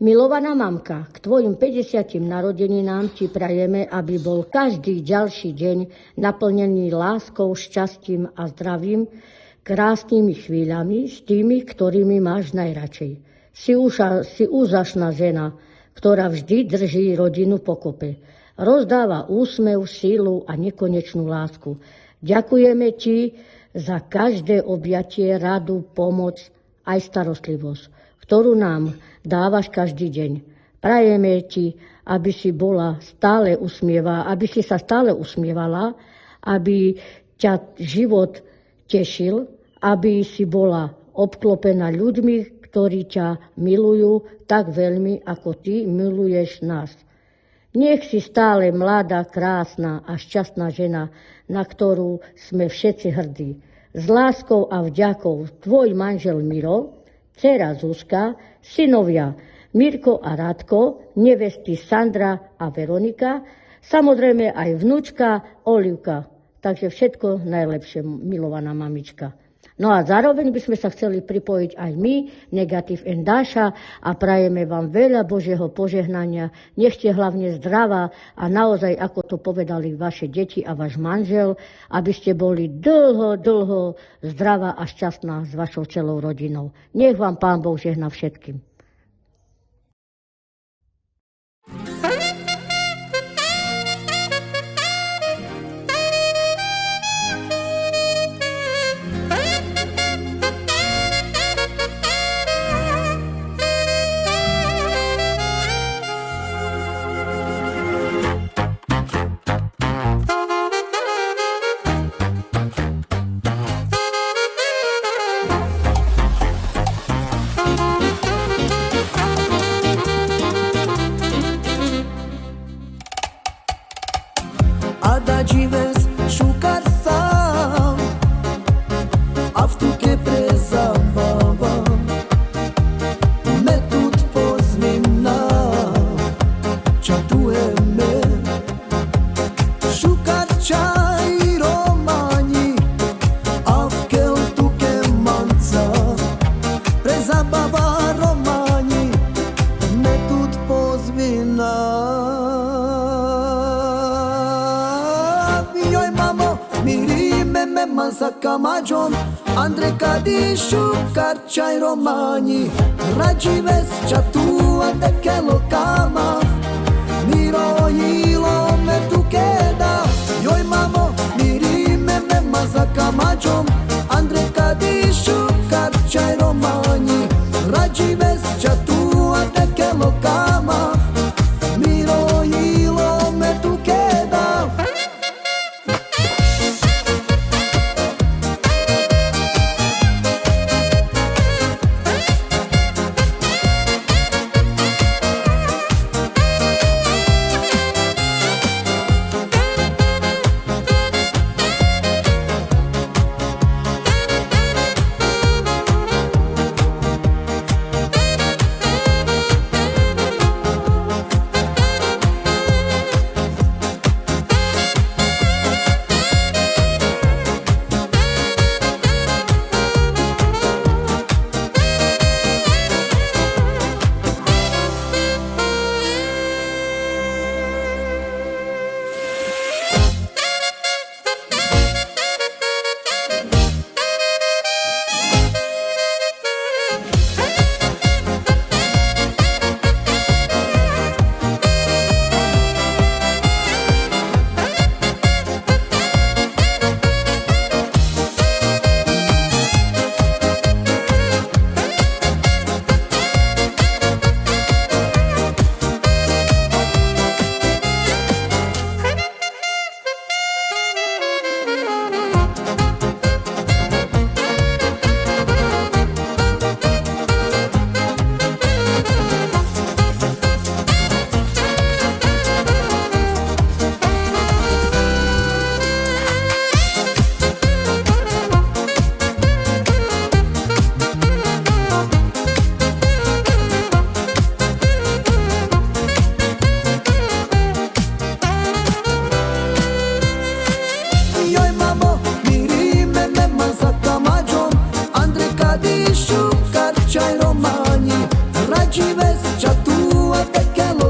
Milovaná mamka, k tvojim 50. narodeninám ti prajeme, aby bol každý ďalší deň naplnený láskou, šťastím a zdravím, krásnymi chvíľami s tými, ktorými máš najradšej. Si úžasná žena, ktorá vždy drží rodinu pokope. Rozdáva úsmev, sílu a nekonečnú lásku. Ďakujeme ti za každé objatie, radu, pomoc, aj starostlivosť, ktorú nám dávaš každý deň. Prajeme ti, aby si sa stále usmievala, aby ťa život tešil, aby si bola obklopená ľuďmi, ktorí ťa milujú tak veľmi, ako ty miluješ nás. Nech si stále mladá, krásna a šťastná žena, na ktorú sme všetci hrdí. S láskou a vďakou tvoj manžel Miro, dcera Zuzka, synovia Mirko a Radko, nevesty Sandra a Veronika, samozrejme aj vnúčka Olivka. Takže všetko najlepšie, milovaná mamička. No a zároveň by sme sa chceli pripojiť aj my, Negatív and Dáša, a prajeme vám veľa Božieho požehnania. Nech ste hlavne zdravá a naozaj, ako to povedali vaše deti a váš manžel, aby ste boli dlho zdravá a šťastná s vašou celou rodinou. Nech vám Pán Boh žehná všetkým. Adagivesc šukar sam, a v tuke prezabava, me tut pozvina, čatujeme. Šukar čaj romani, a v kel tuke manca, prezabava romani, me tut pozvina. Mazaka mađom, Andre Kadišu, Karčaj romani, Rađives čatua tekelo kama, Miro jilo me tukeda, joj mamo, mirime me mazaka mađom, Andre Kadišu, Karčaj romani, Rađives čatua tekelo kama, Miro jilo me tukeda. vezi cea tua de che